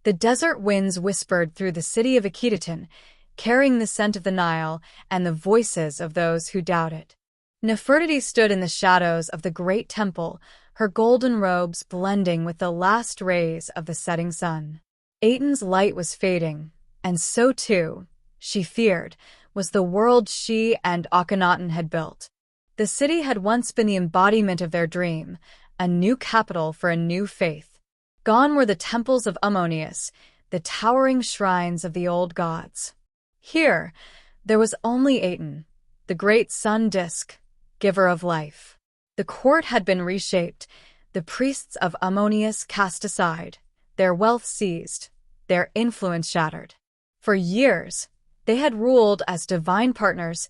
The desert winds whispered through the city of Akhenaten, carrying the scent of the Nile and the voices of those who doubted. Nefertiti stood in the shadows of the great temple, her golden robes blending with the last rays of the setting sun. Aten's light was fading, and so too, she feared, was the world she and Akhenaten had built. The city had once been the embodiment of their dream, a new capital for a new faith. Gone were the temples of Amun, the towering shrines of the old gods. Here, there was only Aten, the great sun disk, giver of life. The court had been reshaped, the priests of Amun cast aside, their wealth seized, their influence shattered. For years, they had ruled as divine partners,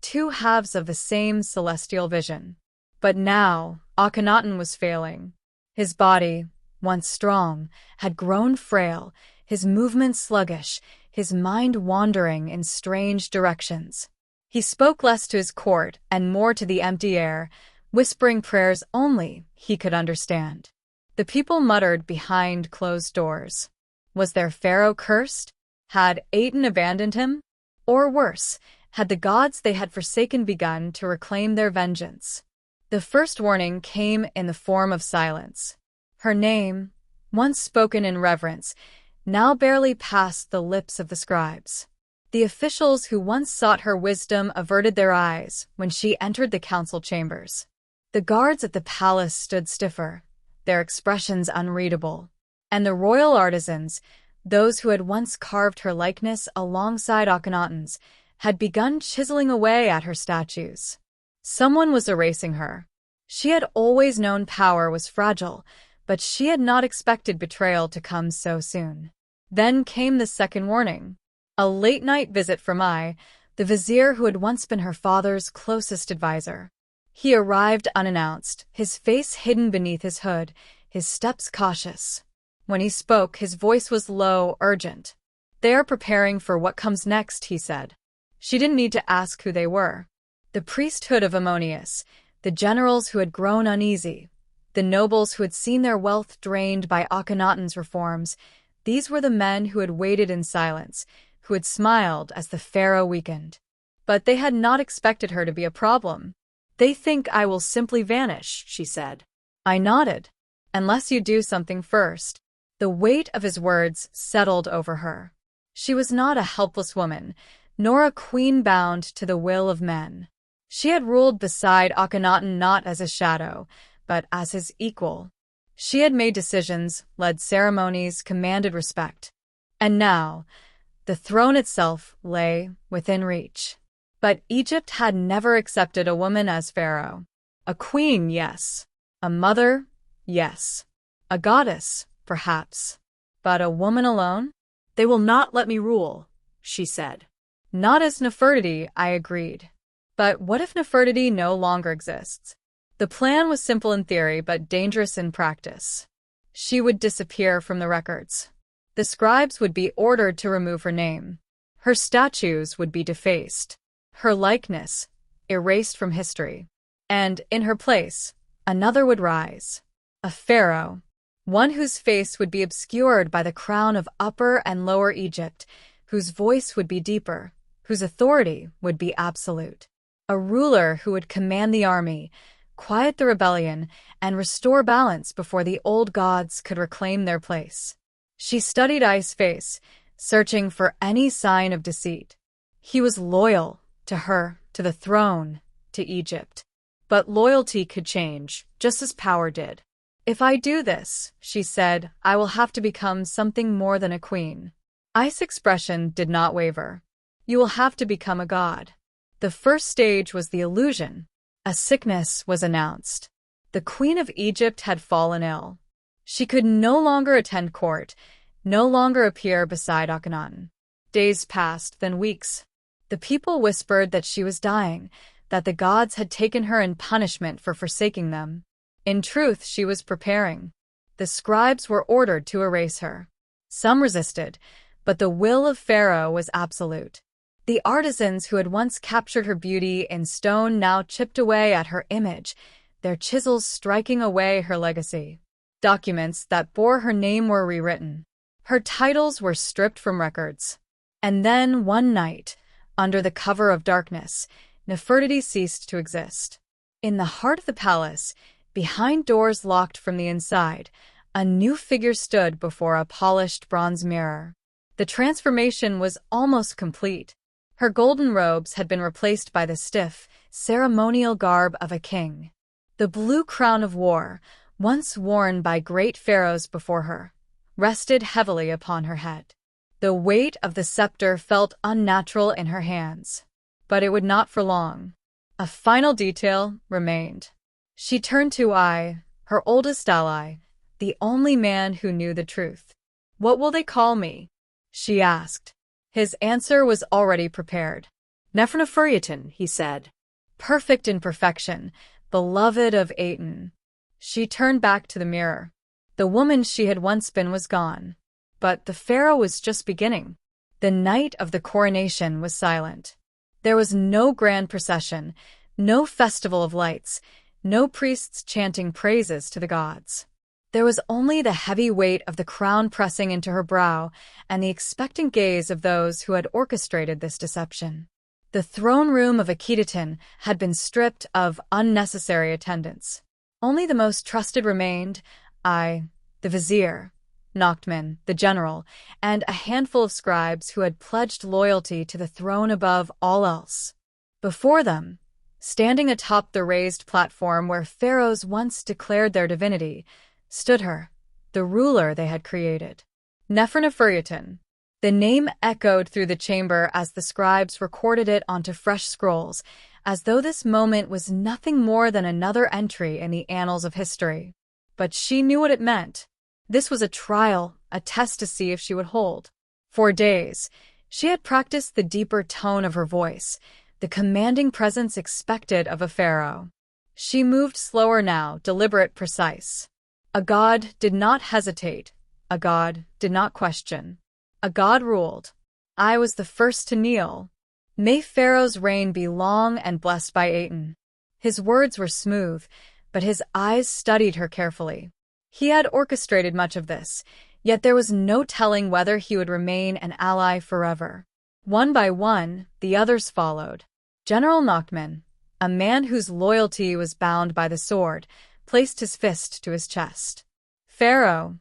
two halves of the same celestial vision. But now, Akhenaten was failing. His body, once strong, had grown frail, his movements sluggish, his mind wandering in strange directions. He spoke less to his court and more to the empty air, whispering prayers only he could understand. The people muttered behind closed doors. Was their pharaoh cursed? Had Aten abandoned him? Or worse, had the gods they had forsaken begun to reclaim their vengeance? The first warning came in the form of silence. Her name, once spoken in reverence, now barely passed the lips of the scribes. The officials who once sought her wisdom averted their eyes when she entered the council chambers. The guards at the palace stood stiffer, their expressions unreadable. And the royal artisans, those who had once carved her likeness alongside Akhenaten's, had begun chiseling away at her statues. Someone was erasing her. She had always known power was fragile, but she had not expected betrayal to come so soon. Then came the second warning. A late-night visit from the vizier who had once been her father's closest advisor. He arrived unannounced, his face hidden beneath his hood, his steps cautious. When he spoke, his voice was low, urgent. "They are preparing for what comes next," he said. She didn't need to ask who they were. The priesthood of Amun, the generals who had grown uneasy, the nobles who had seen their wealth drained by Akhenaten's reforms, these were the men who had waited in silence, who had smiled as the pharaoh weakened. But they had not expected her to be a problem. "They think I will simply vanish," she said. I nodded. "Unless you do something first." The weight of his words settled over her. She was not a helpless woman, nor a queen bound to the will of men. She had ruled beside Akhenaten not as a shadow, but as his equal. She had made decisions, led ceremonies, commanded respect. And now, the throne itself lay within reach. But Egypt had never accepted a woman as pharaoh. A queen, yes. A mother, yes. A goddess, perhaps. But a woman alone? "They will not let me rule," she said. "Not as Nefertiti," I agreed. But what if Nefertiti no longer exists? The plan was simple in theory, but dangerous in practice. She would disappear from the records. The scribes would be ordered to remove her name. Her statues would be defaced. Her likeness erased from history. And in her place, another would rise. A pharaoh. One whose face would be obscured by the crown of Upper and Lower Egypt, whose voice would be deeper, whose authority would be absolute. A ruler who would command the army, quiet the rebellion, and restore balance before the old gods could reclaim their place. She studied I's face, searching for any sign of deceit. He was loyal to her, to the throne, to Egypt. But loyalty could change, just as power did. "If I do this," she said, "I will have to become something more than a queen." I's expression did not waver. "You will have to become a god." The first stage was the illusion. A sickness was announced. The Queen of Egypt had fallen ill. She could no longer attend court, no longer appear beside Akhenaten. Days passed, then weeks. The people whispered that she was dying, that the gods had taken her in punishment for forsaking them. In truth, she was preparing. The scribes were ordered to erase her. Some resisted, but the will of Pharaoh was absolute. The artisans who had once captured her beauty in stone now chipped away at her image, their chisels striking away her legacy. Documents that bore her name were rewritten. Her titles were stripped from records. And then, one night, under the cover of darkness, Nefertiti ceased to exist. In the heart of the palace, behind doors locked from the inside, a new figure stood before a polished bronze mirror. The transformation was almost complete. Her golden robes had been replaced by the stiff, ceremonial garb of a king. The blue crown of war, once worn by great pharaohs before her, rested heavily upon her head. The weight of the scepter felt unnatural in her hands. But it would not for long. A final detail remained. She turned to her oldest ally, the only man who knew the truth. "What will they call me?" she asked. His answer was already prepared. "Neferneferuaten," he said. Perfect in perfection, beloved of Aten. She turned back to the mirror. The woman she had once been was gone. But the pharaoh was just beginning. The night of the coronation was silent. There was no grand procession, no festival of lights, no priests chanting praises to the gods. There was only the heavy weight of the crown pressing into her brow and the expectant gaze of those who had orchestrated this deception. The throne room of Akhenaten had been stripped of unnecessary attendants. Only the most trusted remained, the vizier, Nakhman, the general, and a handful of scribes who had pledged loyalty to the throne above all else. Before them, standing atop the raised platform where pharaohs once declared their divinity, stood her, the ruler they had created. Neferneferuaten. The name echoed through the chamber as the scribes recorded it onto fresh scrolls, as though this moment was nothing more than another entry in the annals of history. But she knew what it meant. This was a trial, a test to see if she would hold. For days, she had practiced the deeper tone of her voice, the commanding presence expected of a pharaoh. She moved slower now, deliberate, precise. A god did not hesitate. A god did not question. A god ruled. I was the first to kneel. May Pharaoh's reign be long and blessed by Aten. His words were smooth, but his eyes studied her carefully. He had orchestrated much of this, yet there was no telling whether he would remain an ally forever. One by one, the others followed. General Nakhman, a man whose loyalty was bound by the sword, placed his fist to his chest. Pharaoh,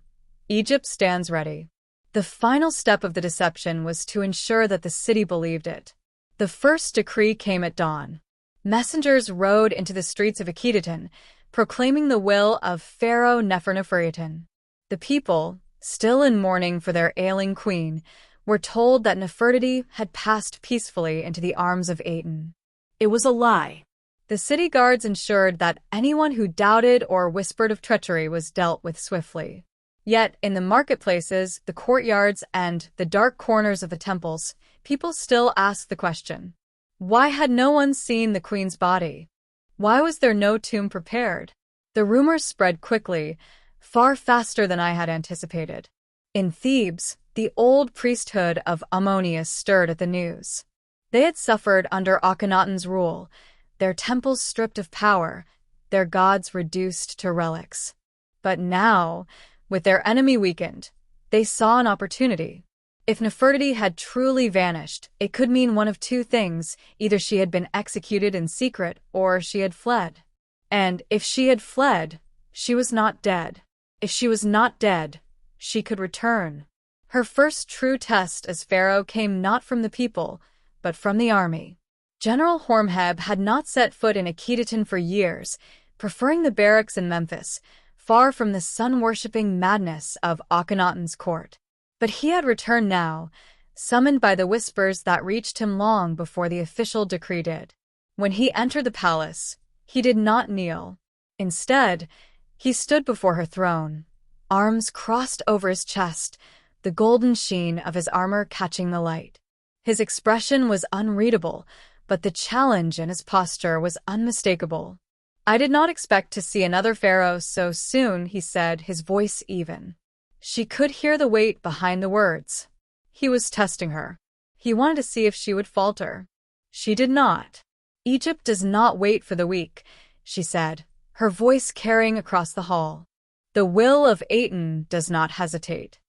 Egypt stands ready. The final step of the deception was to ensure that the city believed it. The first decree came at dawn. Messengers rode into the streets of Akhenaten, proclaiming the will of Pharaoh Neferneferuaten. The people, still in mourning for their ailing queen, were told that Nefertiti had passed peacefully into the arms of Aten. It was a lie. The city guards ensured that anyone who doubted or whispered of treachery was dealt with swiftly. Yet, in the marketplaces, the courtyards, and the dark corners of the temples, people still asked the question: why had no one seen the queen's body? Why was there no tomb prepared? The rumors spread quickly, far faster than I had anticipated. In Thebes, the old priesthood of Amun stirred at the news. They had suffered under Akhenaten's rule, their temples stripped of power, their gods reduced to relics. But now, with their enemy weakened, they saw an opportunity. If Nefertiti had truly vanished, it could mean one of two things: either she had been executed in secret, or she had fled. And if she had fled, she was not dead. If she was not dead, she could return. Her first true test as pharaoh came not from the people, but from the army. General Horemheb had not set foot in Akhenaten for years, preferring the barracks in Memphis, far from the sun-worshipping madness of Akhenaten's court. But he had returned now, summoned by the whispers that reached him long before the official decree did. When he entered the palace, he did not kneel. Instead, he stood before her throne, arms crossed over his chest, the golden sheen of his armor catching the light. His expression was unreadable, but the challenge in his posture was unmistakable. "I did not expect to see another pharaoh so soon," he said, his voice even. She could hear the weight behind the words. He was testing her. He wanted to see if she would falter. She did not. "Egypt does not wait for the weak," she said, her voice carrying across the hall. "The will of Aten does not hesitate."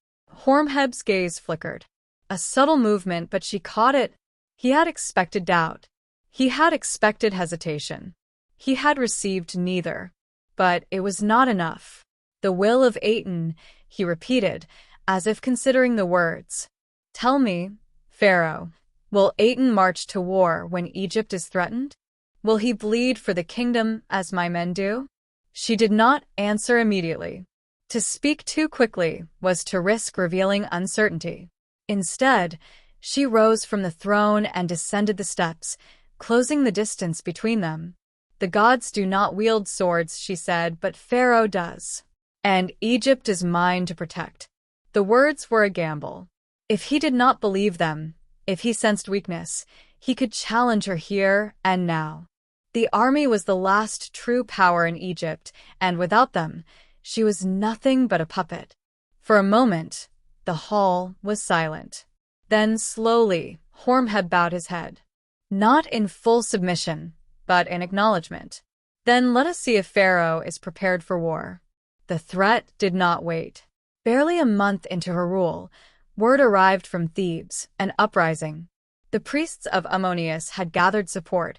Horemheb's gaze flickered. A subtle movement, but she caught it. He had expected doubt. He had expected hesitation. He had received neither. But it was not enough. The will of Aten, he repeated, as if considering the words. Tell me, Pharaoh, will Aten march to war when Egypt is threatened? Will he bleed for the kingdom as my men do? She did not answer immediately. To speak too quickly was to risk revealing uncertainty. Instead, she rose from the throne and descended the steps, closing the distance between them. The gods do not wield swords, she said, but Pharaoh does. And Egypt is mine to protect. The words were a gamble. If he did not believe them, if he sensed weakness, he could challenge her here and now. The army was the last true power in Egypt, and without them, she was nothing but a puppet. For a moment, the hall was silent. Then slowly, Horemheb bowed his head. Not in full submission, but in acknowledgement. Then let us see if Pharaoh is prepared for war. The threat did not wait. Barely a month into her rule, word arrived from Thebes, an uprising. The priests of Ammonius had gathered support,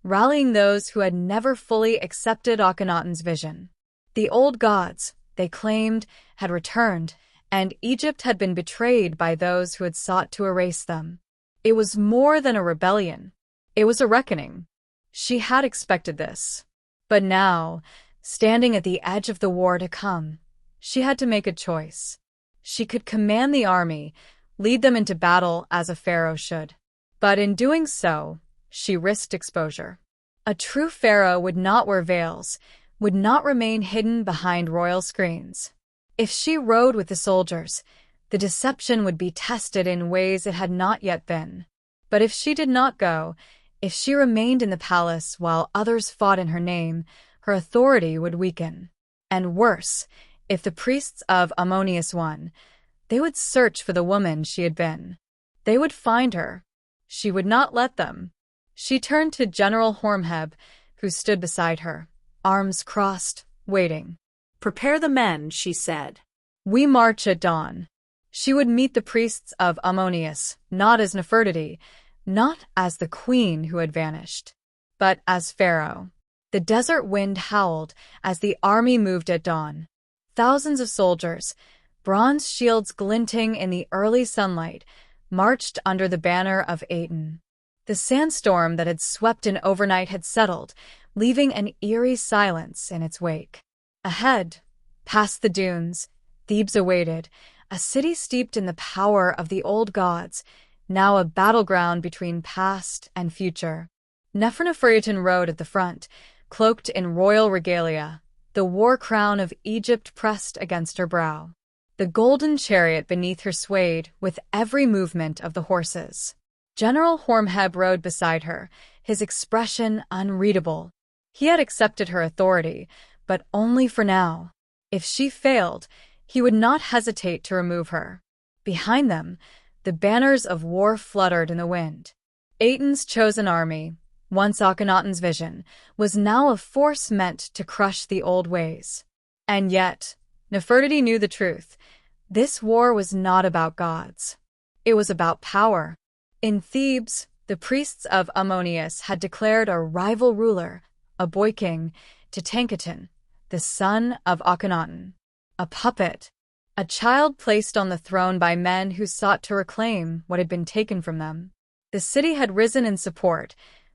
rallying those who had never fully accepted Akhenaten's vision. The old gods, they claimed, had returned, and Egypt had been betrayed by those who had sought to erase them. It was more than a rebellion. It was a reckoning. She had expected this. But now, standing at the edge of the war to come, she had to make a choice. She could command the army, lead them into battle as a pharaoh should. But in doing so, she risked exposure. A true pharaoh would not wear veils, would not remain hidden behind royal screens. If she rode with the soldiers, the deception would be tested in ways it had not yet been. But if she did not go, if she remained in the palace while others fought in her name, her authority would weaken. And worse, if the priests of Ammonius won, they would search for the woman she had been. They would find her. She would not let them. She turned to General Horemheb, who stood beside her, arms crossed, waiting. Prepare the men, she said. We march at dawn. She would meet the priests of Ammonius, not as Nefertiti, not as the queen who had vanished, but as Pharaoh. The desert wind howled as the army moved at dawn. Thousands of soldiers, bronze shields glinting in the early sunlight, marched under the banner of Aten. The sandstorm that had swept in overnight had settled, leaving an eerie silence in its wake. Ahead, past the dunes, Thebes awaited, a city steeped in the power of the old gods, now a battleground between past and future. Neferneferuaten rode at the front, cloaked in royal regalia, the war crown of Egypt pressed against her brow. The golden chariot beneath her swayed with every movement of the horses. General Horemheb rode beside her, his expression unreadable. He had accepted her authority, but only for now. If she failed, he would not hesitate to remove her. Behind them, the banners of war fluttered in the wind. Aten's chosen army, once Akhenaten's vision, was now a force meant to crush the old ways. And yet, Nefertiti knew the truth. This war was not about gods. It was about power. In Thebes, the priests of Ammonius had declared a rival ruler, a boy king, Tutankhamun, the son of Akhenaten. A puppet, a child placed on the throne by men who sought to reclaim what had been taken from them. The city had risen in support,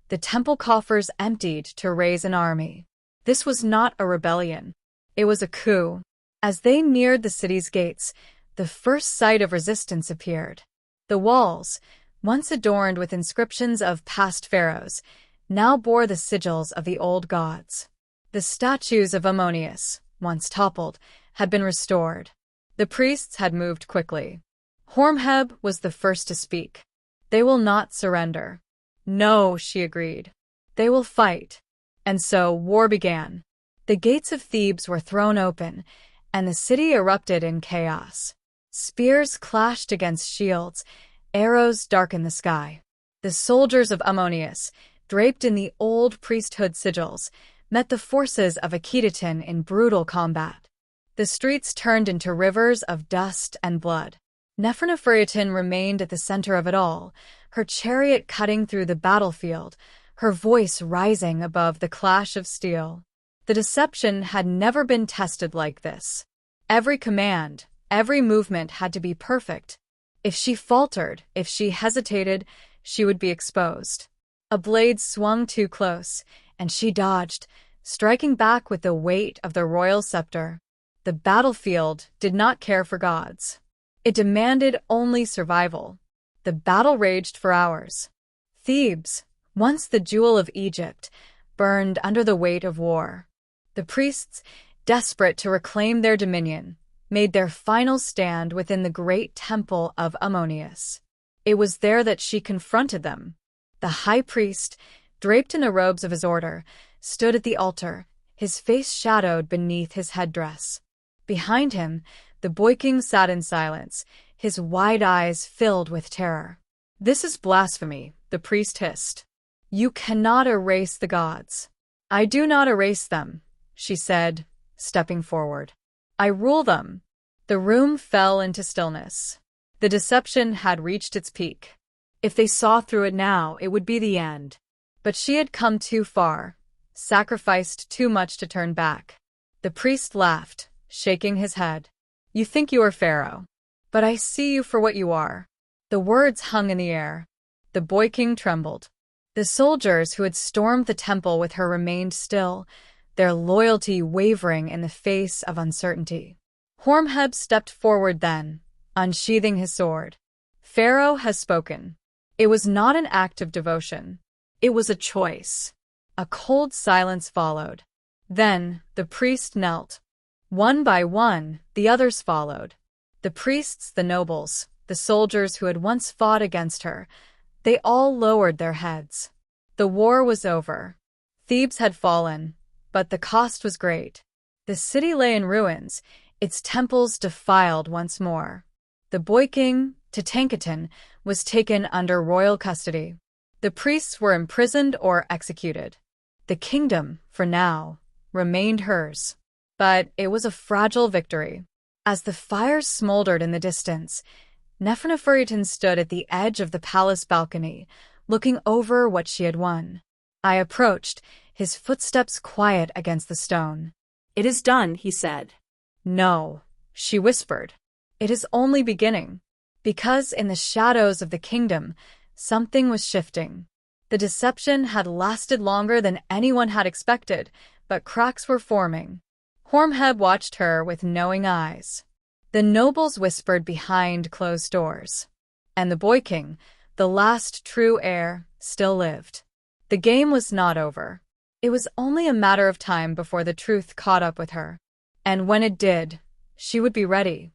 the temple coffers emptied to raise an army. This was not a rebellion. It was a coup. As they neared the city's gates, the first sight of resistance appeared. The walls, once adorned with inscriptions of past pharaohs, now bore the sigils of the old gods. The statues of Ammonius, once toppled, had been restored. The priests had moved quickly. Horemheb was the first to speak. They will not surrender. No, she agreed. They will fight. And so war began. The gates of Thebes were thrown open, and the city erupted in chaos. Spears clashed against shields, arrows darkened the sky. The soldiers of Ammonius, draped in the old priesthood sigils, met the forces of Akhenaten in brutal combat. The streets turned into rivers of dust and blood. Neferneferuaten remained at the center of it all, her chariot cutting through the battlefield, her voice rising above the clash of steel. The deception had never been tested like this. Every command, every movement had to be perfect. If she faltered, if she hesitated, she would be exposed. A blade swung too close, and she dodged, striking back with the weight of the royal scepter. The battlefield did not care for gods. It demanded only survival. The battle raged for hours. Thebes, once the jewel of Egypt, burned under the weight of war. The priests, desperate to reclaim their dominion, made their final stand within the great temple of Ammonius. It was there that she confronted them. The high priest, draped in the robes of his order, stood at the altar, his face shadowed beneath his headdress. Behind him, the boy king sat in silence, his wide eyes filled with terror. "This is blasphemy," the priest hissed. "You cannot erase the gods." "I do not erase them," she said, stepping forward. "I rule them." The room fell into stillness. The deception had reached its peak. If they saw through it now, it would be the end. But she had come too far, sacrificed too much to turn back. The priest laughed, shaking his head. "You think you are Pharaoh, but I see you for what you are." The words hung in the air. The boy king trembled. The soldiers who had stormed the temple with her remained still, their loyalty wavering in the face of uncertainty. Horemheb stepped forward then, unsheathing his sword. "Pharaoh has spoken." It was not an act of devotion. It was a choice. A cold silence followed. Then the priest knelt. One by one, the others followed. The priests, the nobles, the soldiers who had once fought against her, they all lowered their heads. The war was over. Thebes had fallen, but the cost was great. The city lay in ruins, its temples defiled once more. The boy king, Tutankhamun, was taken under royal custody. The priests were imprisoned or executed. The kingdom, for now, remained hers. But it was a fragile victory. As the fires smoldered in the distance, Neferneferuaten stood at the edge of the palace balcony, looking over what she had won. I approached, his footsteps quiet against the stone. "It is done," he said. "No," she whispered. "It is only beginning." Because in the shadows of the kingdom, something was shifting. The deception had lasted longer than anyone had expected, but cracks were forming. Horemheb watched her with knowing eyes. The nobles whispered behind closed doors. And the boy king, the last true heir, still lived. The game was not over. It was only a matter of time before the truth caught up with her. And when it did, she would be ready.